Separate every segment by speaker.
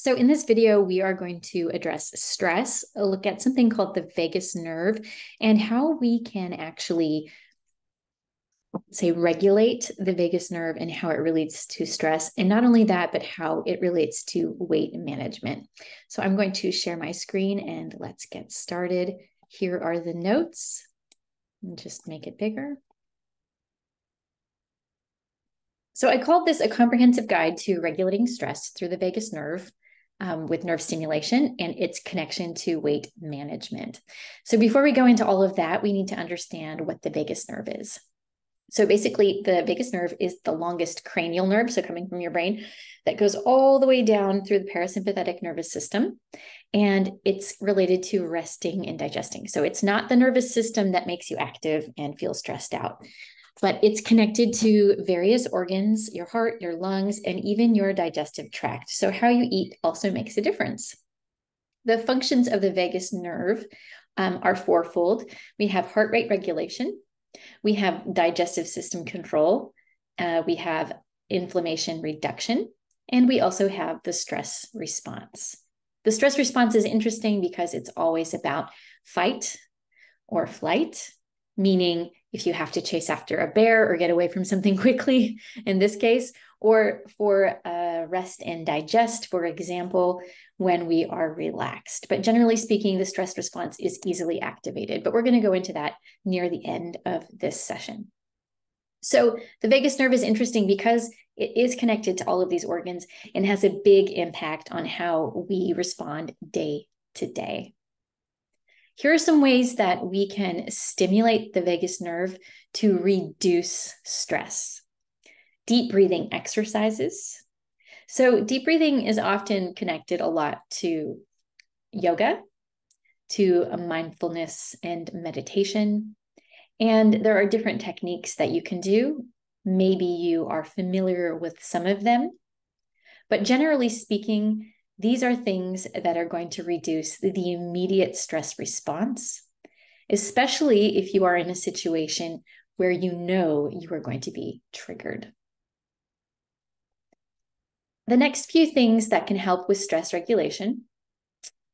Speaker 1: So in this video, we are going to address stress, look at something called the vagus nerve, and how we can actually regulate the vagus nerve and how it relates to stress. And not only that, but how it relates to weight management. So I'm going to share my screen and let's get started. Here are the notes. And just make it bigger. So I called this a comprehensive guide to regulating stress through the vagus nerve. With nerve stimulation and its connection to weight management. So before we go into all of that, we need to understand what the vagus nerve is. So basically, the vagus nerve is the longest cranial nerve, so coming from your brain, that goes all the way down through the parasympathetic nervous system. And it's related to resting and digesting. So it's not the nervous system that makes you active and feel stressed out, but it's connected to various organs, your heart, your lungs, and even your digestive tract. So how you eat also makes a difference. The functions of the vagus nerve are fourfold. We have heart rate regulation. We have digestive system control. We have inflammation reduction. And we also have the stress response. The stress response is interesting because it's always about fight or flight, meaning if you have to chase after a bear or get away from something quickly, in this case, or for rest and digest, for example, when we are relaxed. But generally speaking, the stress response is easily activated, but we're going to go into that near the end of this session. So the vagus nerve is interesting because it is connected to all of these organs and has a big impact on how we respond day to day. Here are some ways that we can stimulate the vagus nerve to reduce stress. Deep breathing exercises. So deep breathing is often connected a lot to yoga, to mindfulness and meditation. And there are different techniques that you can do. Maybe you are familiar with some of them, but generally speaking, these are things that are going to reduce the immediate stress response, especially if you are in a situation where you know you are going to be triggered. The next few things that can help with stress regulation,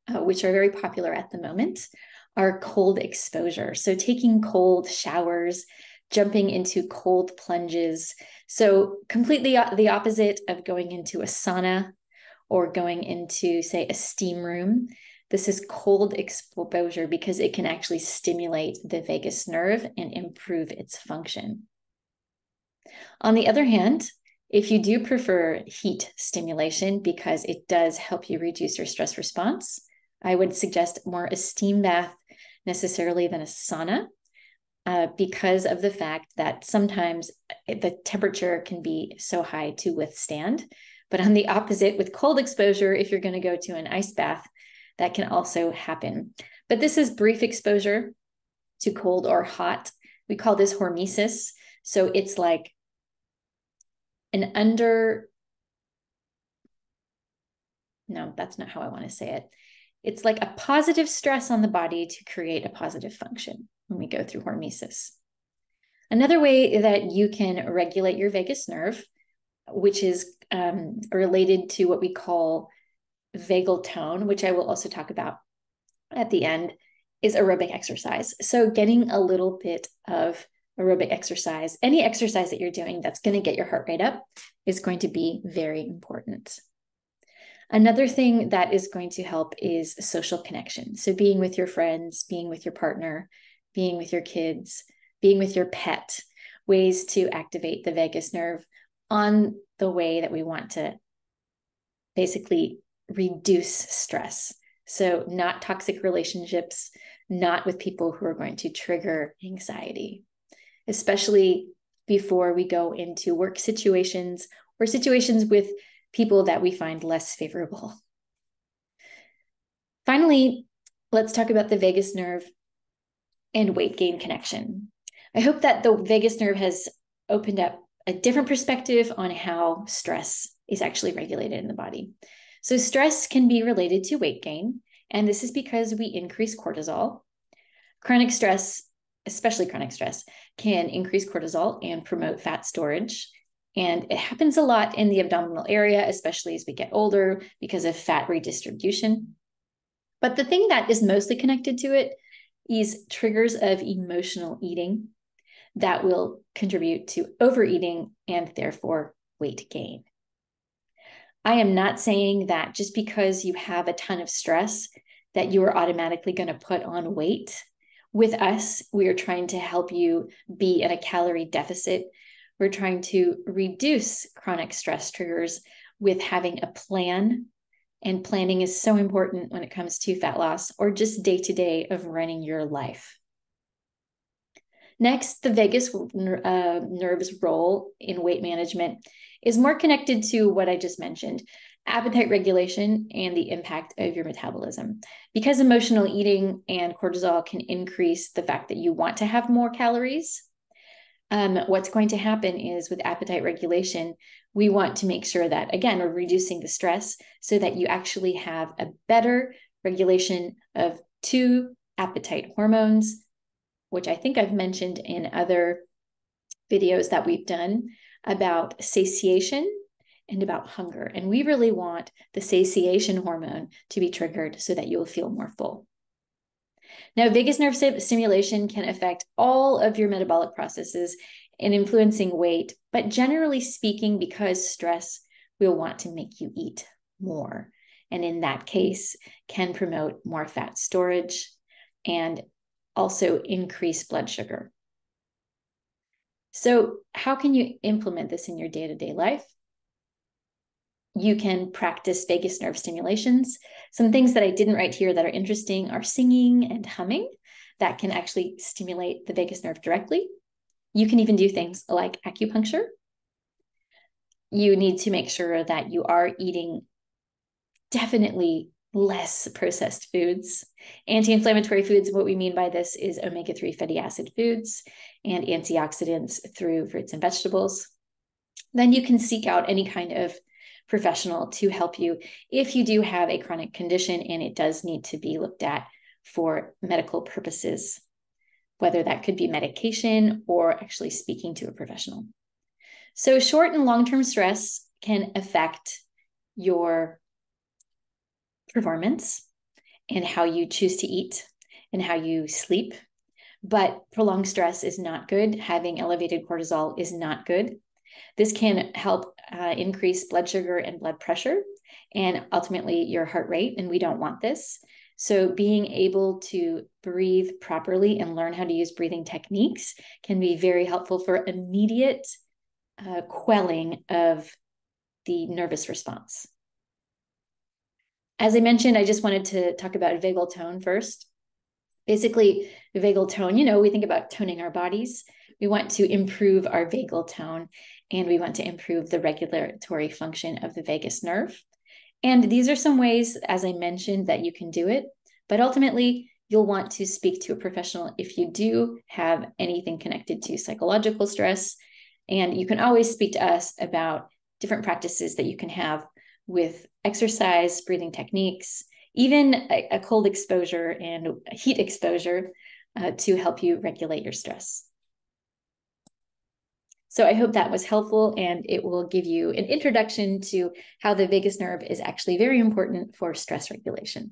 Speaker 1: which are very popular at the moment, are cold exposure. So taking cold showers, jumping into cold plunges. So completely the opposite of going into a sauna or going into, say, a steam room. This is cold exposure because it can actually stimulate the vagus nerve and improve its function. On the other hand, if you do prefer heat stimulation because it does help you reduce your stress response, I would suggest more a steam bath necessarily than a sauna, because of the fact that sometimes the temperature can be so high to withstand. But on the opposite, with cold exposure, if you're going to go to an ice bath, that can also happen. But this is brief exposure to cold or hot. We call this hormesis. So it's like no, that's not how I want to say it. It's like a positive stress on the body to create a positive function when we go through hormesis. Another way that you can regulate your vagus nerve, which is related to what we call vagal tone, which I will also talk about at the end, is aerobic exercise. So getting a little bit of aerobic exercise, any exercise that you're doing that's going to get your heart rate up, is going to be very important. Another thing that is going to help is social connection. So being with your friends, being with your partner, being with your kids, being with your pet, ways to activate the vagus nerve on the way that we want to basically reduce stress. So not toxic relationships, not with people who are going to trigger anxiety, especially before we go into work situations or situations with people that we find less favorable. Finally, let's talk about the vagus nerve and weight gain connection. I hope that the vagus nerve has opened up a different perspective on how stress is actually regulated in the body. So stress can be related to weight gain, and this is because we increase cortisol. Chronic stress, especially chronic stress, can increase cortisol and promote fat storage. And it happens a lot in the abdominal area, especially as we get older because of fat redistribution. But the thing that is mostly connected to it is triggers of emotional eating that will contribute to overeating and therefore weight gain. I am not saying that just because you have a ton of stress that you are automatically going to put on weight. With us, we are trying to help you be in a calorie deficit. We're trying to reduce chronic stress triggers with having a plan. And planning is so important when it comes to fat loss or just day-to-day of running your life. Next, the vagus nerve's role in weight management is more connected to what I just mentioned, appetite regulation and the impact of your metabolism. Because emotional eating and cortisol can increase the fact that you want to have more calories, what's going to happen is with appetite regulation, we want to make sure that, again, we're reducing the stress so that you actually have a better regulation of two appetite hormones, which I think I've mentioned in other videos that we've done about satiation and about hunger. And we really want the satiation hormone to be triggered so that you'll feel more full. Now, vagus nerve stimulation can affect all of your metabolic processes in influencing weight, but generally speaking, because stress will want to make you eat more. And in that case, can promote more fat storage and also increase blood sugar. So how can you implement this in your day-to-day life? You can practice vagus nerve stimulations. Some things that I didn't write here that are interesting are singing and humming that can actually stimulate the vagus nerve directly. You can even do things like acupuncture. You need to make sure that you are eating definitely less processed foods. Anti-inflammatory foods, what we mean by this is omega-3 fatty acid foods and antioxidants through fruits and vegetables. Then you can seek out any kind of professional to help you if you do have a chronic condition and it does need to be looked at for medical purposes, whether that could be medication or actually speaking to a professional. So short and long-term stress can affect your performance and how you choose to eat and how you sleep. But prolonged stress is not good. Having elevated cortisol is not good. This can help increase blood sugar and blood pressure and ultimately your heart rate, and we don't want this. So being able to breathe properly and learn how to use breathing techniques can be very helpful for immediate quelling of the nervous response. As I mentioned, I just wanted to talk about vagal tone first. Basically, the vagal tone, we think about toning our bodies. We want to improve our vagal tone, and we want to improve the regulatory function of the vagus nerve. And these are some ways, as I mentioned, that you can do it. But ultimately, you'll want to speak to a professional if you do have anything connected to psychological stress. And you can always speak to us about different practices that you can have with exercise, breathing techniques, even a cold exposure and heat exposure to help you regulate your stress. So I hope that was helpful and it will give you an introduction to how the vagus nerve is actually very important for stress regulation.